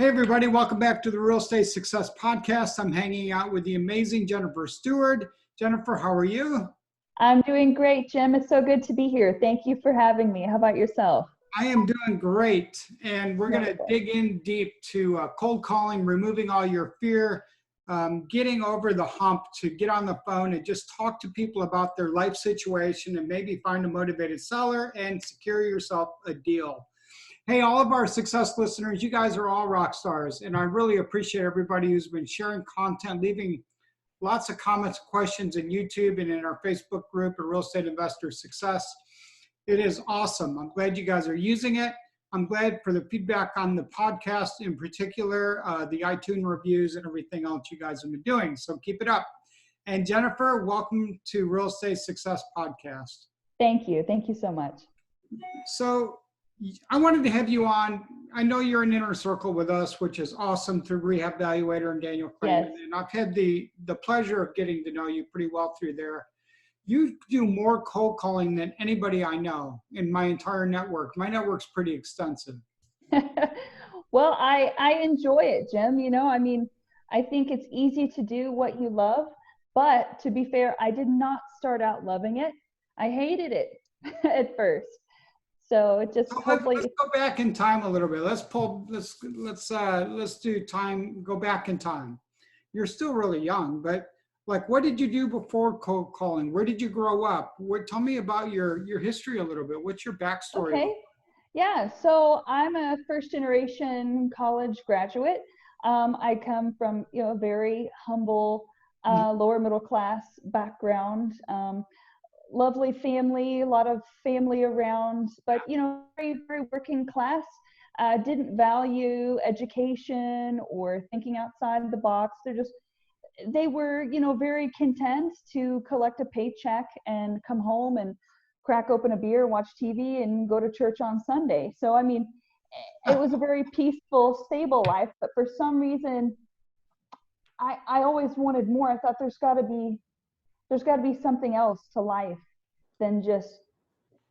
Hey everybody, welcome back to the Real Estate Success Podcast. I'm hanging out with the amazing Jennifer Steward. Jennifer, how are you? I'm doing great, Jim. It's so good to be here. Thank you for having me. How about yourself? I am doing great, and we're going to Wonderful. dig in deep to cold calling, removing all your fear, getting over the hump to get on the phone and just talk to people about their life situation and maybe find a motivated seller and secure yourself a deal. Hey, all of our success listeners, you guys are all rock stars, and I really appreciate everybody who's been sharing content, leaving lots of comments, questions in YouTube and in our Facebook group at Real Estate Investor Success. It is awesome. I'm glad you guys are using it. I'm glad for the feedback on the podcast in particular, the iTunes reviews and everything else you guys have been doing. So keep it up. And Jennifer, welcome to Real Estate Success Podcast. Thank you. Thank you so much. So I wanted to have you on. I know you're in Inner Circle with us, which is awesome, through Rehab Valuator and Daniel Clayton. Yes. And I've had the pleasure of getting to know you pretty well through there. You do more cold calling than anybody I know in my entire network. My network's pretty extensive. Well, I enjoy it, Jim. I think it's easy to do what you love, but to be fair, I did not start out loving it. I hated it at first. So it just hopefully let's go back in time a little bit. Let's do time, go back in time. You're still really young, but like, what did you do before cold calling? Where did you grow up? Tell me about your history a little bit. What's your backstory? Okay. Yeah, so I'm a first generation college graduate. I come from, a very humble, lower middle class background. Lovely family, a lot of family around, but very, very working class. Didn't value education or thinking outside the box. They were, very content to collect a paycheck and come home and crack open a beer, watch TV, and go to church on Sunday. So, it was a very peaceful, stable life. But for some reason, I always wanted more. I thought there's got to be something else to life than just,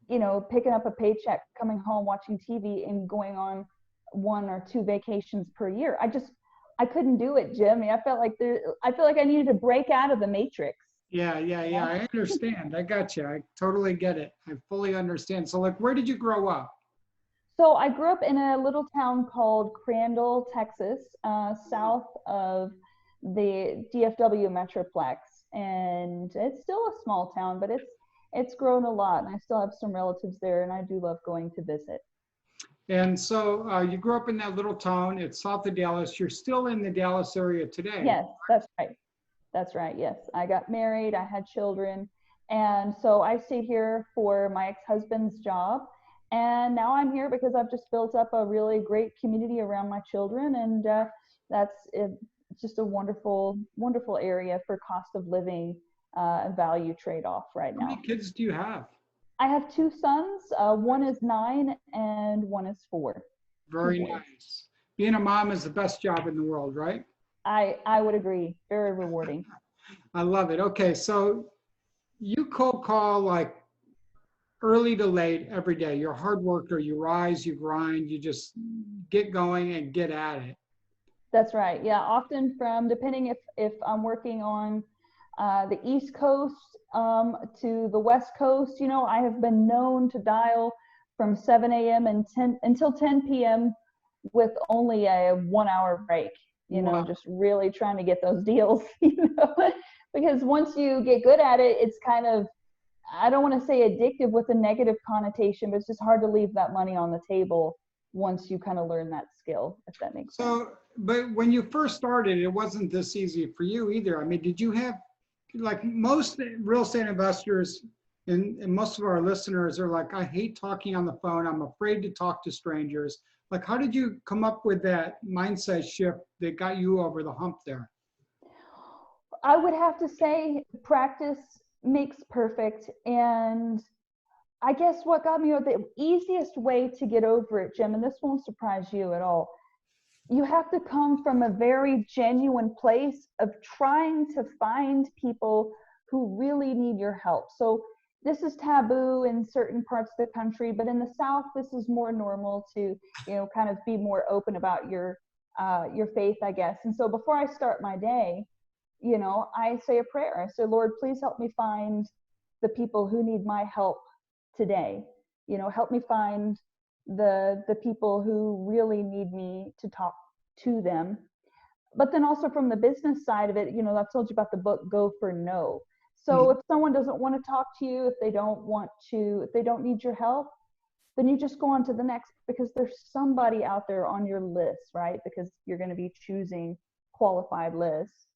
picking up a paycheck, coming home, watching TV, and going on 1 or 2 vacations per year. I couldn't do it, Jim. I feel like I needed to break out of the matrix. Yeah. I understand. I got you. I totally get it. I fully understand. So like, where did you grow up? So I grew up in a little town called Crandall, Texas, south of the DFW Metroplex. And it's still a small town, but it's grown a lot. And I still have some relatives there, and I do love going to visit. And so you grew up in that little town. It's south of Dallas. You're still in the Dallas area today. Yes, that's right. That's right. Yes. I got married. I had children. And so I stayed here for my ex-husband's job. And now I'm here because I've just built up a really great community around my children. And that's just a wonderful, wonderful area for cost of living and value trade-off right now. How many kids do you have? I have 2 sons. One is 9 and one is 4. Very nice. Being a mom is the best job in the world, right? I would agree. Very rewarding. I love it. Okay, so you cold call like early to late every day. You're a hard worker. You rise, you grind, you just get going and get at it. That's right. Yeah, often depending if I'm working on the East Coast to the West Coast, I have been known to dial from 7 a.m. until 10 p.m. with only a 1-hour break, Wow. Just really trying to get those deals, because once you get good at it, it's kind of, I don't want to say addictive with a negative connotation, but it's just hard to leave that money on the table once you kind of learn that skill, if that makes sense. So, but when you first started, it wasn't this easy for you either. I mean, did you have, like most real estate investors and most of our listeners are like, I hate talking on the phone. I'm afraid to talk to strangers. Like, how did you come up with that mindset shift that got you over the hump there? I would have to say practice makes perfect. And I guess what got me over the easiest way to get over it, Jim, and this won't surprise you at all, you have to come from a very genuine place of trying to find people who really need your help. So this is taboo in certain parts of the country, but in the South, this is more normal to, kind of be more open about your your faith, I guess. And so before I start my day, you know, I say a prayer. I say, Lord, please help me find the people who need my help today. You know, help me find the people who really need me to talk to them. But then also from the business side of it, you know, I've told you about the book, Go for No. So if someone doesn't want to talk to you, if they don't need your help, then you just go on to the next, because there's somebody out there on your list, right? Because you're going to be choosing qualified lists.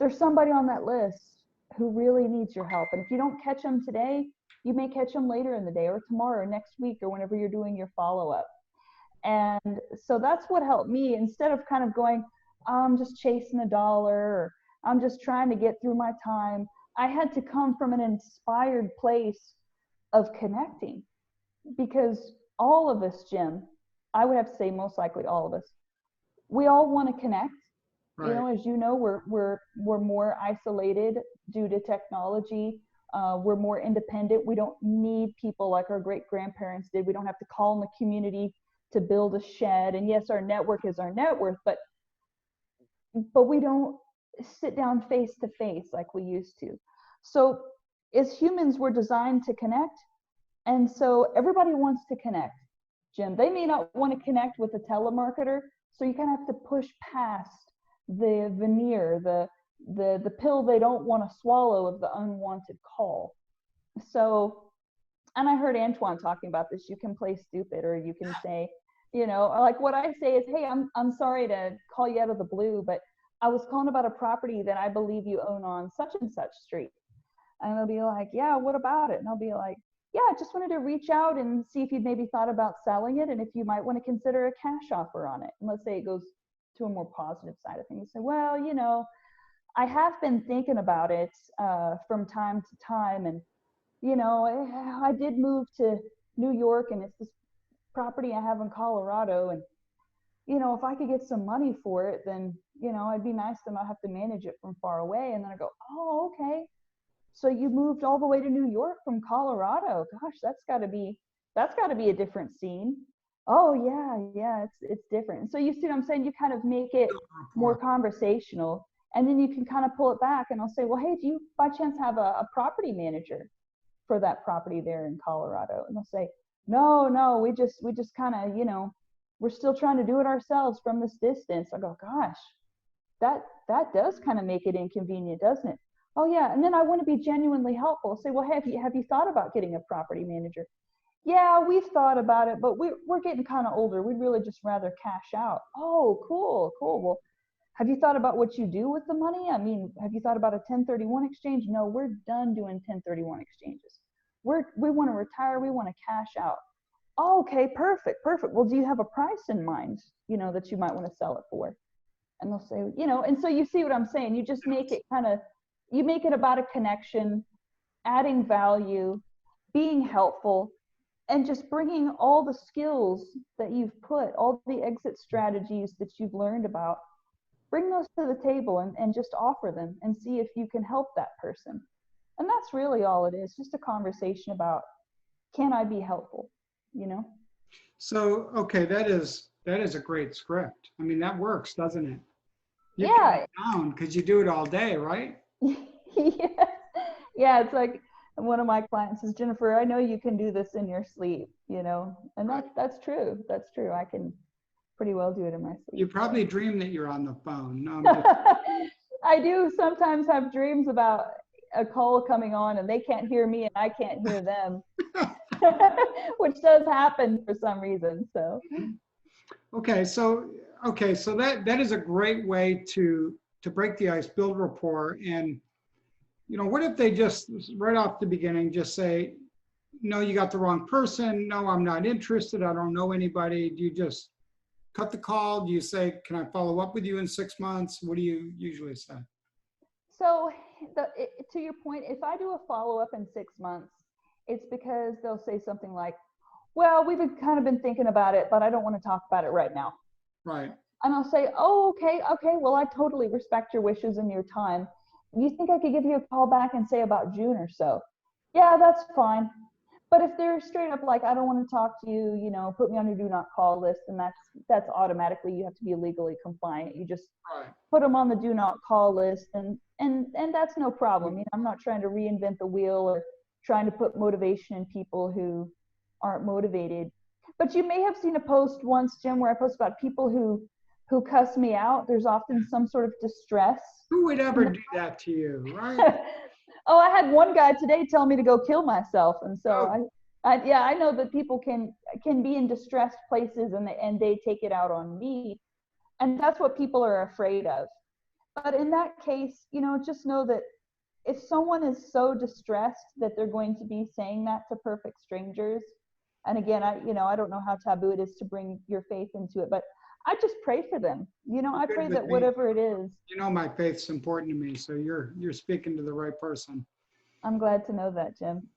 There's somebody on that list who really needs your help. And if you don't catch them today, you may catch them later in the day or tomorrow or next week or whenever you're doing your follow-up. And so that's what helped me, instead of kind of going, I'm just chasing a dollar, or I'm just trying to get through my time. I had to come from an inspired place of connecting, because all of us, Jim, I would have to say most likely all of us, we all want to connect. Right. You know, as you know, we're more isolated due to technology. We're more independent. We don't need people like our great grandparents did. We don't have to call in the community to build a shed. And yes, our network is our net worth, but we don't sit down face to face like we used to. So as humans, we're designed to connect. And so everybody wants to connect, Jim. They may not want to connect with a telemarketer. So you kind of have to push past the veneer, the pill they don't want to swallow of the unwanted call. So, and I heard Antoine talking about this, you can play stupid, or you can say, you know, like what I say is, hey, I'm sorry to call you out of the blue, but I was calling about a property that I believe you own on such and such street. And they'll be like, yeah, what about it? And I'll be like, yeah, I just wanted to reach out and see if you'd maybe thought about selling it, and if you might want to consider a cash offer on it. And let's say it goes to a more positive side of things. Say, well, you know, I have been thinking about it from time to time, and you know, I did move to New York, and it's this property I have in Colorado, and you know, if I could get some money for it, then you know, it'd be nice to not have to manage it from far away. And then I go, oh, okay. So you moved all the way to New York from Colorado. Gosh, that's got to be a different scene. Oh yeah, it's different. So you see what I'm saying? You kind of make it more conversational, and then you can kind of pull it back, and I'll say, well, hey, do you by chance have a property manager for that property there in Colorado? And they'll say, no, we just kind of, you know, we're still trying to do it ourselves from this distance. I go, gosh, that does kind of make it inconvenient, doesn't it? Oh yeah, and then I want to be genuinely helpful. Say, well, hey, have you thought about getting a property manager? Yeah, we've thought about it, but we're getting kind of older. We'd really just rather cash out. Oh, cool. Well, have you thought about what you do with the money? I mean, have you thought about a 1031 exchange? No, we're done doing 1031 exchanges. We want to retire. We want to cash out. Oh, okay, perfect. Well, do you have a price in mind, you know, that you might want to sell it for? And they'll say, you know, and so you see what I'm saying? You just make it you make it about a connection, adding value, being helpful, and just bringing all the skills that you've put, all the exit strategies that you've learned about, bring those to the table and just offer them and see if you can help that person. And that's really all it is, just a conversation about, can I be helpful, you know? So, okay, that is a great script. I mean, that works, doesn't it? You yeah. Down because you do it all day, right? Yeah, it's like one of my clients says, Jennifer, I know you can do this in your sleep, you know, and that's true. That's true. I can pretty well do it in my sleep. You probably dream that you're on the phone. No, I do sometimes have dreams about a call coming on and they can't hear me and I can't hear them, which does happen for some reason. So. Okay, so that is a great way to break the ice, build rapport. And you know, what if they just right off the beginning just say, no, you got the wrong person. No, I'm not interested. I don't know anybody. Do you just cut the call? Do you say, can I follow up with you in 6 months? What do you usually say? So to your point, if I do a follow-up in 6 months, it's because they'll say something like, well, we've kind of been thinking about it, but I don't want to talk about it right now. Right. And I'll say, oh, okay. Well, I totally respect your wishes and your time. You think I could give you a call back and say about June or so? Yeah, that's fine. But if they're straight up like, I don't want to talk to you, put me on your do not call list, and that's automatically, you have to be legally compliant. You just Right. put them on the do not call list, and that's no problem. I'm not trying to reinvent the wheel or trying to put motivation in people who aren't motivated. But you may have seen a post once, Jim, where I post about people who cuss me out. There's often some sort of distress. Who would ever do that to you, right? Oh, I had one guy today tell me to go kill myself, and so Oh. I know that people can be in distressed places, and they take it out on me, and that's what people are afraid of. But in that case, just know that if someone is so distressed that they're going to be saying that to perfect strangers, and again, I don't know how taboo it is to bring your faith into it, but I just pray for them. I Good pray with that me. whatever it is. My faith's important to me, so you're speaking to the right person. I'm glad to know that, Jim.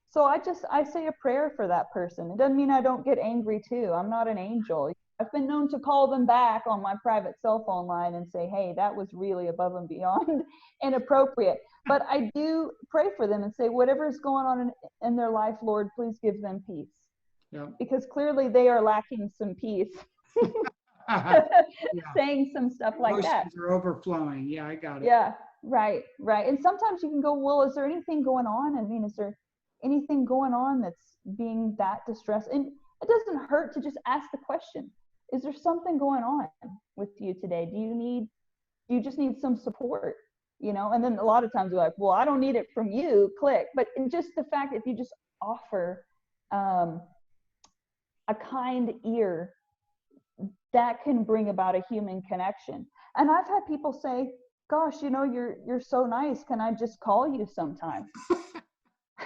So I say a prayer for that person. It doesn't mean I don't get angry too. I'm not an angel. I've been known to call them back on my private cell phone line and say, hey, that was really above and beyond inappropriate. But I do pray for them and say, whatever is going on in their life, Lord, please give them peace. Yeah. Because clearly they are lacking some peace. Yeah. Saying some stuff like that. Emotions are overflowing. Yeah, I got it. Yeah, right. And sometimes you can go, well, is there anything going on? I mean, is there anything going on that's being that distressed? And it doesn't hurt to just ask the question. Is there something going on with you today? Do you just need some support? And then a lot of times we're like, well, I don't need it from you, click. But just the fact if you just offer a kind ear, that can bring about a human connection. And I've had people say, gosh, you're so nice. Can I just call you sometime?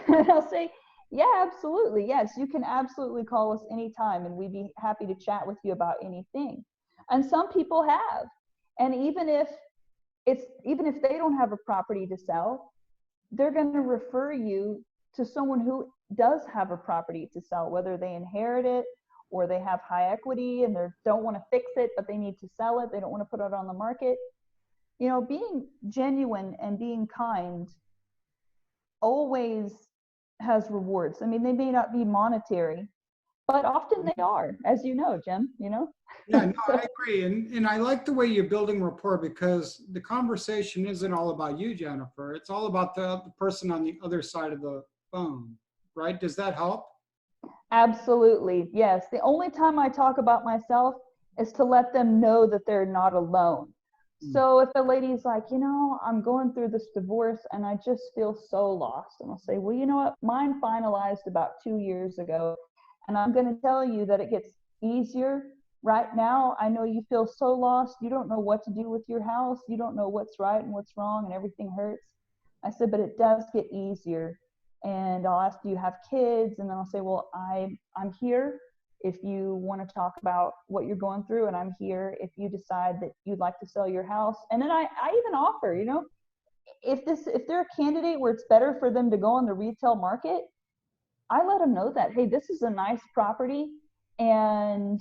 And I'll say, yeah, absolutely. Yes, you can absolutely call us anytime, and we'd be happy to chat with you about anything. And some people have. And even if they don't have a property to sell, they're going to refer you to someone who does have a property to sell, whether they inherit it or they have high equity and they don't want to fix it, but they need to sell it. They don't want to put it on the market. Being genuine and being kind always has rewards. I mean, they may not be monetary, but often they are, as you know, Jim, Yeah, no, I agree. And I like the way you're building rapport, because the conversation isn't all about you, Jennifer. It's all about the person on the other side of the phone, right? Does that help? Absolutely. Yes. The only time I talk about myself is to let them know that they're not alone. So if the lady's like, I'm going through this divorce and I just feel so lost, and I'll say, well, you know what? Mine finalized about 2 years ago. And I'm going to tell you that it gets easier right now. I know you feel so lost. You don't know what to do with your house. You don't know what's right and what's wrong, and everything hurts. I said, but it does get easier. And I'll ask, do you have kids? And then I'll say, well, I'm here if you want to talk about what you're going through, and I'm here if you decide that you'd like to sell your house. And then I even offer, if they're a candidate where it's better for them to go on the retail market, I let them know that, hey, this is a nice property, and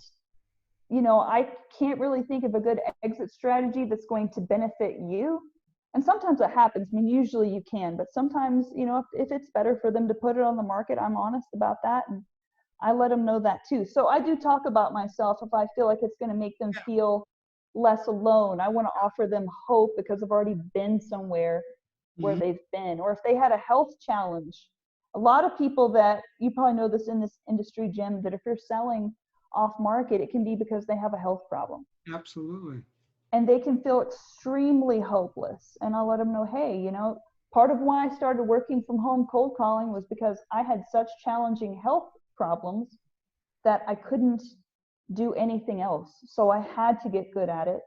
I can't really think of a good exit strategy that's going to benefit you. And sometimes it happens. I mean, usually you can, but sometimes, if it's better for them to put it on the market, I'm honest about that. And I let them know that too. So I do talk about myself if I feel like it's going to make them feel less alone. I want to offer them hope because I've already been somewhere where they've been. Or if they had a health challenge, a lot of people that you probably know this in this industry, Jim, that if you're selling off market, it can be because they have a health problem. Absolutely. And they can feel extremely hopeless. And I'll let them know, hey, part of why I started working from home cold calling was because I had such challenging health problems that I couldn't do anything else. So I had to get good at it.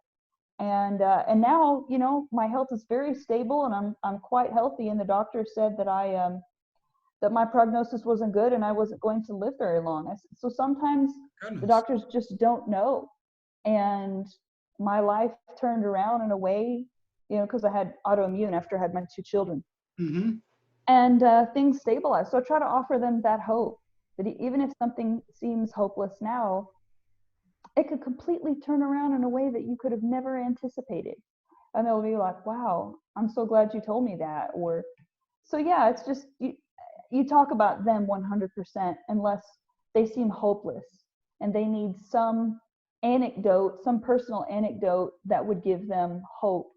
And now, my health is very stable, and I'm quite healthy. And the doctor said that that my prognosis wasn't good and I wasn't going to live very long. So sometimes the doctors just don't know. And my life turned around in a way, because I had autoimmune after I had my 2 children. And things stabilized. So I try to offer them that hope, that even if something seems hopeless now, it could completely turn around in a way that you could have never anticipated. And they'll be like, wow, I'm so glad you told me that. Or, so yeah, it's just, you talk about them 100% unless they seem hopeless and they need some anecdote, some personal anecdote that would give them hope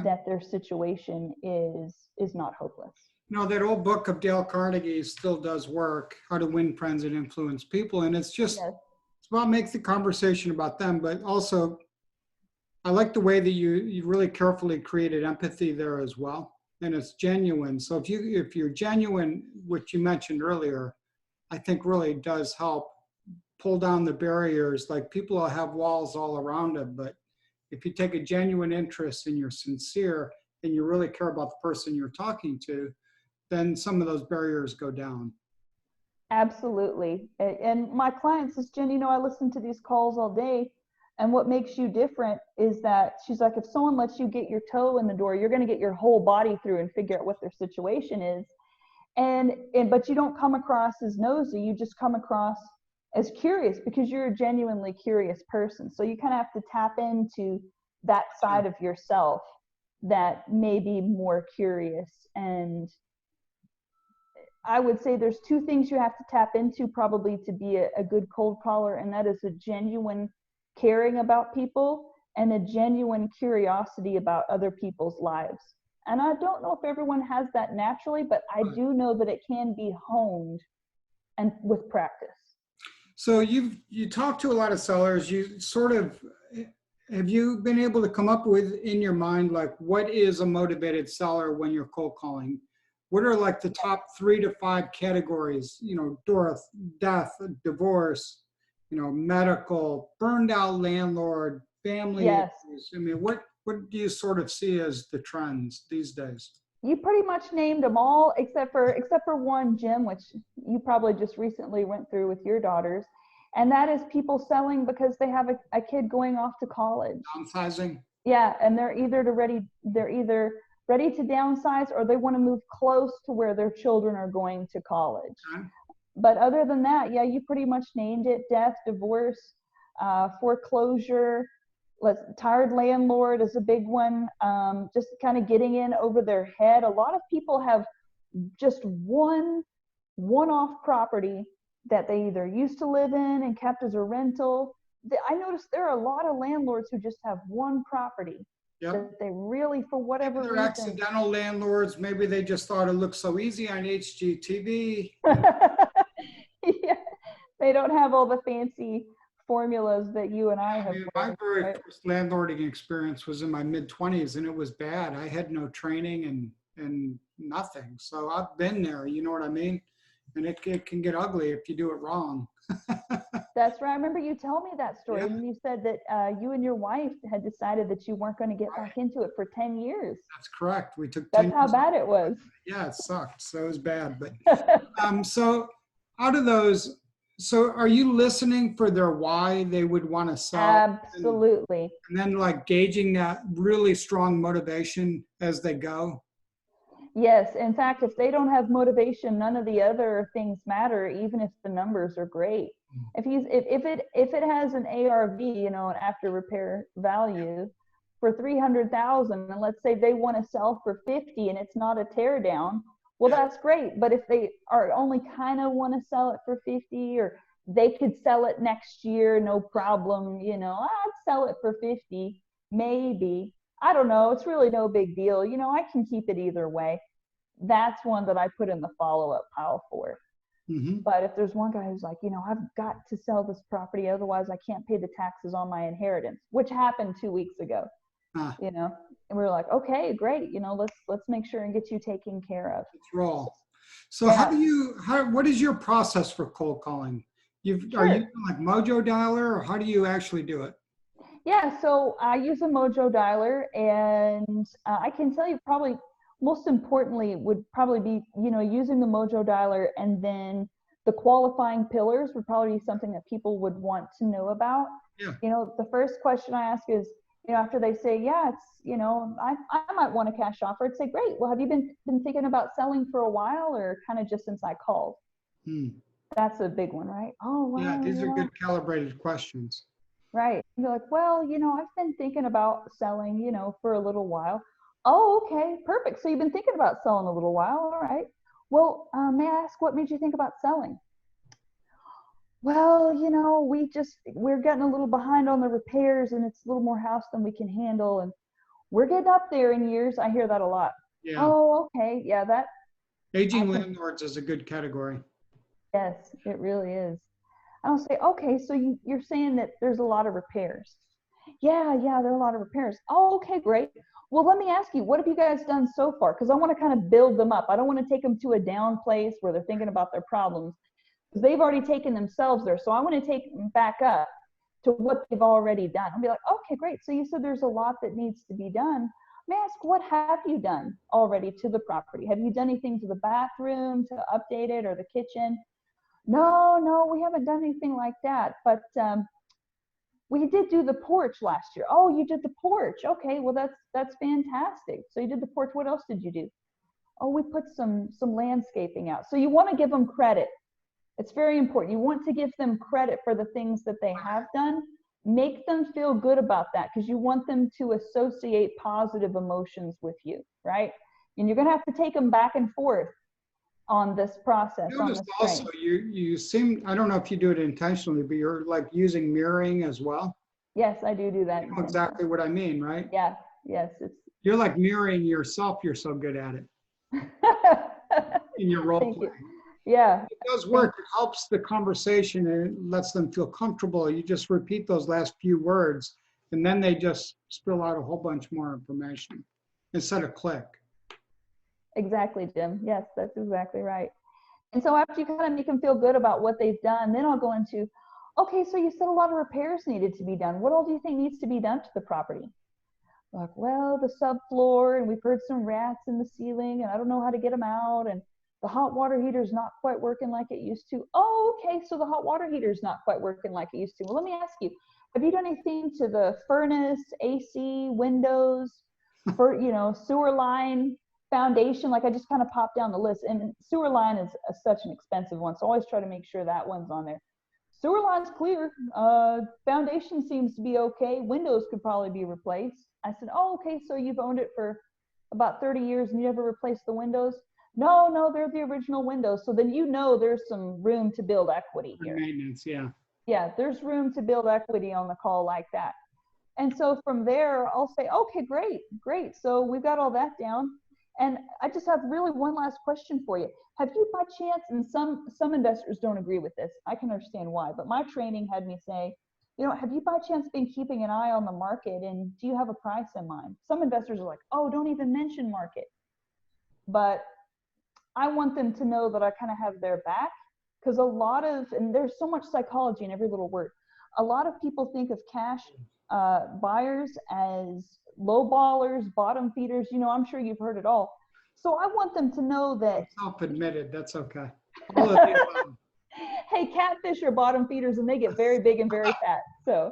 that their situation is not hopeless. No, that old book of Dale Carnegie still does work, How to Win Friends and Influence People. And it's just, it's about make the conversation about them, but also I like the way that you really carefully created empathy there as well. And it's genuine. So if you're genuine, which you mentioned earlier, I think really does help pull down the barriers. Like people will have walls all around them, but if you take a genuine interest and you're sincere and you really care about the person you're talking to, then some of those barriers go down. Absolutely. And my client says, Jen, I listen to these calls all day. And what makes you different is that she's like, if someone lets you get your toe in the door, you're going to get your whole body through and figure out what their situation is. But you don't come across as nosy. You just come across as curious because you're a genuinely curious person. So you kind of have to tap into that side of yourself that may be more curious. And I would say there's two things you have to tap into probably to be a good cold caller, and that is a genuine caring about people and a genuine curiosity about other people's lives. And I don't know if everyone has that naturally, but I do know that it can be honed and with practice. So you talk to a lot of sellers. You sort of, have you been able to come up with in your mind, like what is a motivated seller when you're cold calling? What are like the top 3 to 5 categories? Death, divorce, medical, burned out landlord, family issues. I mean, what do you sort of see as the trends these days? You pretty much named them all except for one, Jim, which you probably just recently went through with your daughters. And that is people selling because they have a kid going off to college. Downsizing. Yeah, and they're either ready to downsize or they want to move close to where their children are going to college. Okay. But other than that, yeah, you pretty much named it. Death, divorce, foreclosure, tired landlord is a big one. Just kind of getting in over their head. A lot of people have just one-off property that they either used to live in and kept as a rental. I noticed there are a lot of landlords who just have one property. Yep. That they really, for whatever reason. They're accidental landlords. Maybe they just thought it looked so easy on HGTV. Yeah, they don't have all the fancy formulas that you and I have. My very first landlording experience was in my mid-20s, and it was bad. I had no training and nothing. So I've been there, you know what I mean? And it can get ugly if you do it wrong. That's right. I remember you telling me that story, and you said that you and your wife had decided that you weren't going to get back into it for 10 years. That's correct. We took 10 years. That's how bad it was. Yeah, it sucked. So it was bad. But so out of those, so are you listening for their why they would want to sell? Absolutely. And then like gauging that really strong motivation as they go? Yes. In fact, if they don't have motivation, none of the other things matter, even if the numbers are great. If it has an ARV, an after repair value for 300,000, and let's say they want to sell for 50 and it's not a tear down, well, that's great. But if they are only kind of want to sell it for 50, or they could sell it next year, no problem, I'd sell it for 50, maybe. I don't know. It's really no big deal. I can keep it either way. That's one that I put in the follow-up pile for. Mm-hmm. But if there's one guy who's like, I've got to sell this property, otherwise I can't pay the taxes on my inheritance, which happened 2 weeks ago, and we were like, okay, great. Let's make sure and get you taken care of. Let's roll. So what is your process for cold calling? Are you like Mojo Dialer, or how do you actually do it? Yeah, so I use a Mojo Dialer, and I can tell you probably most importantly would probably be, using the Mojo Dialer, and then the qualifying pillars would probably be something that people would want to know about. Yeah. The first question I ask is, after they say, yeah, it's, I might want a cash offer, I'd say, great. Well, have you been thinking about selling for a while, or kind of just since I called? That's a big one, right? Oh, wow. Yeah, these are good calibrated questions. Right. They're like, well, I've been thinking about selling, for a little while. Oh, okay, perfect. So you've been thinking about selling a little while. All right. Well, may I ask what made you think about selling? Well, we're getting a little behind on the repairs and it's a little more house than we can handle. And we're getting up there in years. I hear that a lot. Yeah. Oh, okay. Yeah, Aging landlords is a good category. yes, it really is. I'll say, okay, so you're saying that there's a lot of repairs. Yeah, there are a lot of repairs. Oh, okay, great. Well, let me ask you, what have you guys done so far? Because I want to kind of build them up. I don't want to take them to a down place where they're thinking about their problems. Because they've already taken themselves there. So I want to take them back up to what they've already done. I'll be like, okay, great. So you said there's a lot that needs to be done. May I ask, what have you done already to the property? Have you done anything to the bathroom to update it or the kitchen? No, we haven't done anything like that. But we did do the porch last year. Oh, you did the porch. Okay, well that's fantastic. So you did the porch. What else did you do? Oh, we put some landscaping out. So you want to give them credit. It's very important. You want to give them credit for the things that they have done. Make them feel good about that because you want them to associate positive emotions with you, right? And you're going to have to take them back and forth on this process. Notice also, you seem, I don't know if you do it intentionally, but you're like using mirroring as well. Yes, I do that. You know exactly what I mean, right? Yeah, yes. You're like mirroring yourself. You're so good at it in your role play. Yeah. It does work. It helps the conversation and it lets them feel comfortable. You just repeat those last few words and then they just spill out a whole bunch more information instead of click. Exactly, Jim. Yes, that's exactly right. And so after you kind of make them feel good about what they've done, then I'll go into, okay, so you said a lot of repairs needed to be done. What all do you think needs to be done to the property? Like, well, the subfloor, and we've heard some rats in the ceiling, and I don't know how to get them out, and the hot water heater is not quite working like it used to. Oh, okay, so the hot water heater is not quite working like it used to. Well, let me ask you, have you done anything to the furnace, AC, windows, for, sewer line, foundation? Like I just kind of popped down the list, and sewer line is such an expensive one, so I always try to make sure that one's on there. Sewer line's clear. Foundation seems to be okay. Windows could probably be replaced. I said, oh, okay, so you've owned it for about 30 years and you never replaced the windows? No, they're the original windows. So then there's some room to build equity here. Maintenance, yeah. Yeah, there's room to build equity on the call like that. And so from there, I'll say, okay, great. So we've got all that down. And I just have really one last question for you. Have you by chance, and some investors don't agree with this, I can understand why, but my training had me say, have you by chance been keeping an eye on the market and do you have a price in mind? Some investors are like, oh, don't even mention market. But I want them to know that I kind of have their back because and there's so much psychology in every little word. A lot of people think of cash buyers as low ballers, bottom feeders. I'm sure you've heard it all. So I want them to know that. Self-admitted, that's okay. All of the Hey, catfish are bottom feeders and they get very big and very fat. So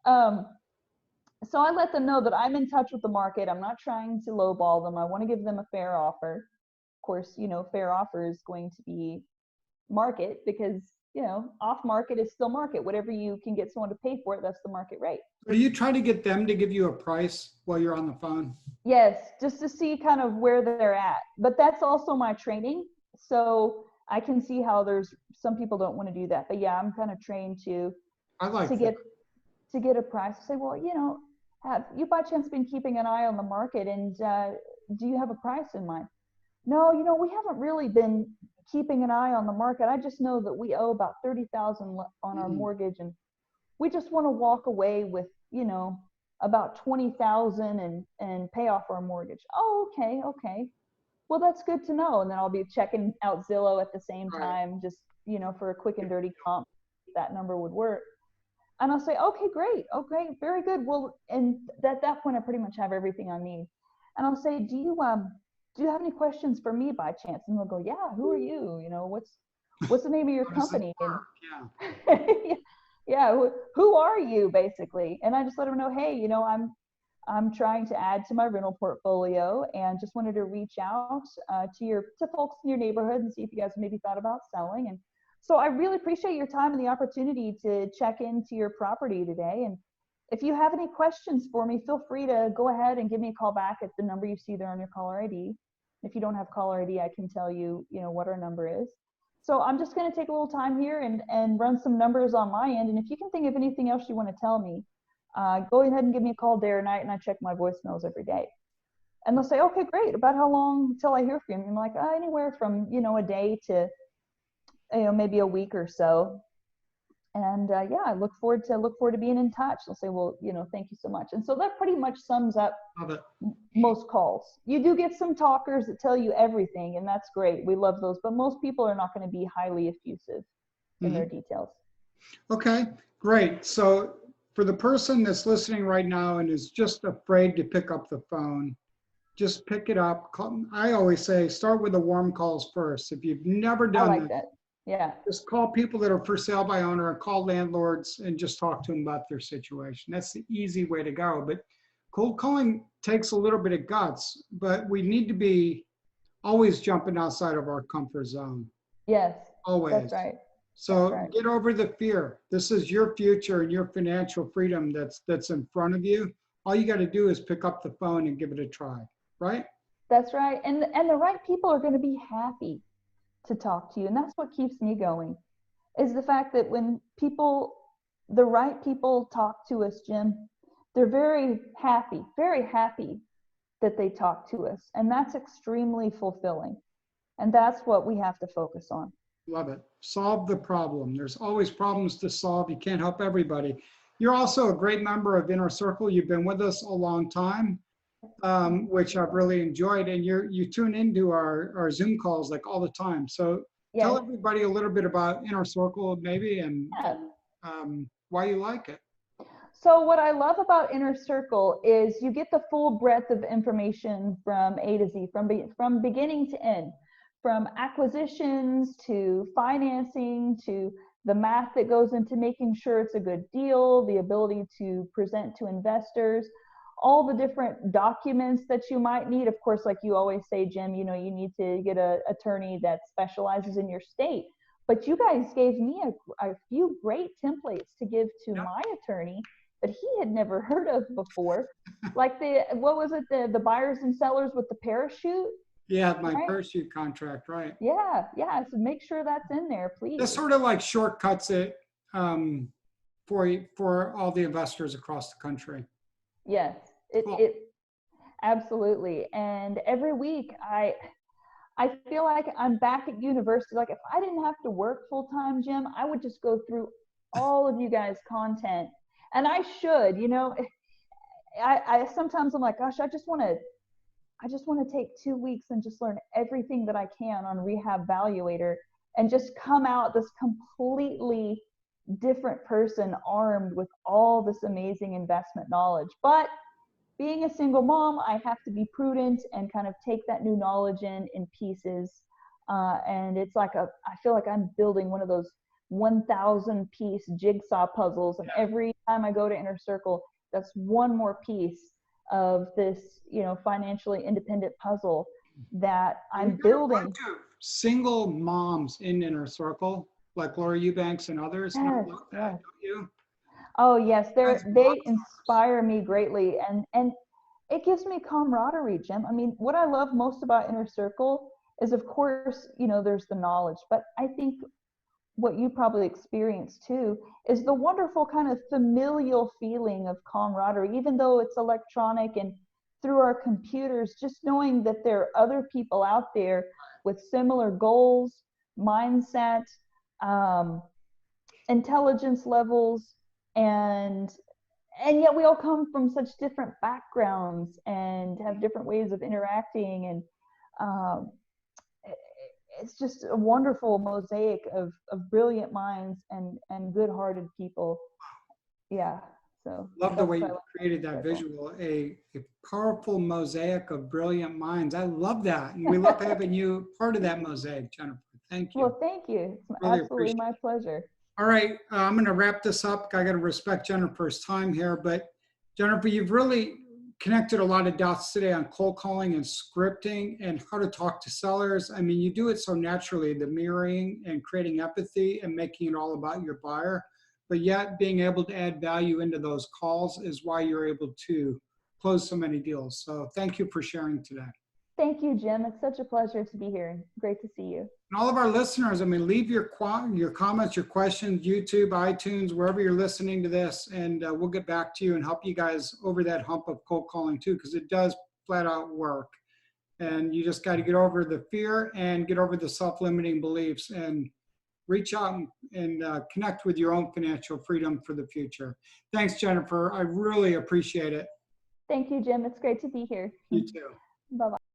I let them know that I'm in touch with the market. I'm not trying to lowball them. I want to give them a fair offer. Of course, fair offer is going to be market because, off market is still market. Whatever you can get someone to pay for it, that's the market rate. Do you try to get them to give you a price while you're on the phone? Yes, just to see kind of where they're at. But that's also my training. So I can see how there's some people don't want to do that. But yeah, I'm kind of trained to get a price. Say, well, have you by chance been keeping an eye on the market and do you have a price in mind? No, we haven't really been keeping an eye on the market. I just know that we owe about $30,000 on our mortgage and we just want to walk away with, about $20,000 and pay off our mortgage. Oh, okay. Well, that's good to know. And then I'll be checking out Zillow at the same time, just, for a quick and dirty comp, that number would work. And I'll say, okay, great. Okay, very good. Well, and at that point, I pretty much have everything I need. And I'll say, do you have any questions for me by chance? And they'll go, yeah, who are you? What's the name of your company? And, yeah, who are you basically? And I just let them know, hey, I'm trying to add to my rental portfolio and just wanted to reach out to folks in your neighborhood and see if you guys maybe thought about selling. And so I really appreciate your time and the opportunity to check into your property today. And if you have any questions for me, feel free to go ahead and give me a call back at the number you see there on your caller ID. If you don't have caller ID, I can tell you, what our number is. So I'm just going to take a little time here and run some numbers on my end. And if you can think of anything else you want to tell me, go ahead and give me a call day or night, and I check my voicemails every day. And they'll say, okay, great. About how long until I hear from you? I'm like, anywhere from, a day to, maybe a week or so. And yeah, I look forward to being in touch. They'll say, well, thank you so much. And so that pretty much sums up most calls. You do get some talkers that tell you everything, and that's great. We love those, but most people are not going to be highly effusive in their details. Okay, great. So for the person that's listening right now and is just afraid to pick up the phone, just pick it up. I always say, start with the warm calls first. If you've never done that. Yeah. Just call people that are for sale by owner, and call landlords and just talk to them about their situation. That's the easy way to go. But cold calling takes a little bit of guts, but we need to be always jumping outside of our comfort zone. Yes. Always. That's right. So That's right. Get over the fear. This is your future and your financial freedom that's in front of you. All you got to do is pick up the phone and give it a try, right? That's right. And the right people are going to be happy to talk to you. And that's what keeps me going, is the fact that when the right people talk to us, Jim, they're very happy that they talk to us. And that's extremely fulfilling. And that's what we have to focus on. Love it. Solve the problem. There's always problems to solve. You can't help everybody. You're also a great member of Inner Circle. You've been with us a long time, which I've really enjoyed. And you tune into our Zoom calls like all the time. So Tell everybody a little bit about Inner Circle maybe, and why you like it. So what I love about Inner Circle is you get the full breadth of information from A to Z, from beginning to end, from acquisitions to financing to the math that goes into making sure it's a good deal, the ability to present to investors, all the different documents that you might need. Of course, like you always say, Jim, you need to get an attorney that specializes in your state. But you guys gave me a few great templates to give to my attorney that he had never heard of before. Like the buyers and sellers with the parachute? Yeah, my parachute contract, right. Yeah, so make sure that's in there, please. That sort of like shortcuts it for all the investors across the country. Yes, it absolutely. And every week I feel like I'm back at university. Like if I didn't have to work full time, Jim, I would just go through all of you guys' content. And I should, I sometimes I'm like, gosh, I just want to take 2 weeks and just learn everything that I can on Rehab Valuator and just come out this completely different person armed with all this amazing investment knowledge. But being a single mom, I have to be prudent and kind of take that new knowledge in pieces. And it's like I feel like I'm building one of those 1,000 piece jigsaw puzzles. And every time I go to Inner Circle, that's one more piece of this, financially independent puzzle that I'm building. A bunch of single moms in Inner Circle, like Laura Eubanks and others. Yes, don't you? Oh yes, they inspire me greatly, and it gives me camaraderie, Jim. I mean, what I love most about Inner Circle is, of course, there's the knowledge, but I think what you probably experience too is the wonderful kind of familial feeling of camaraderie, even though it's electronic and through our computers, just knowing that there are other people out there with similar goals, mindset, intelligence levels, and yet we all come from such different backgrounds and have different ways of interacting, and it's just a wonderful mosaic of brilliant minds and good-hearted people. Yeah, so love the way you created that visual, a powerful mosaic of brilliant minds. I love that, and we love having you part of that mosaic, Jennifer. Thank you. Well, thank you. It's really absolutely my pleasure. All right, I'm going to wrap this up. I got to respect Jennifer's time here, but Jennifer, you've really connected a lot of dots today on cold calling and scripting and how to talk to sellers. I mean, you do it so naturally, the mirroring and creating empathy and making it all about your buyer, but yet being able to add value into those calls is why you're able to close so many deals. So thank you for sharing today. Thank you, Jim. It's such a pleasure to be here. Great to see you. And all of our listeners, I mean, leave your comments, your questions, YouTube, iTunes, wherever you're listening to this, and we'll get back to you and help you guys over that hump of cold calling too, because it does flat out work. And you just got to get over the fear and get over the self-limiting beliefs and reach out and connect with your own financial freedom for the future. Thanks, Jennifer. I really appreciate it. Thank you, Jim. It's great to be here. You too. Bye-bye.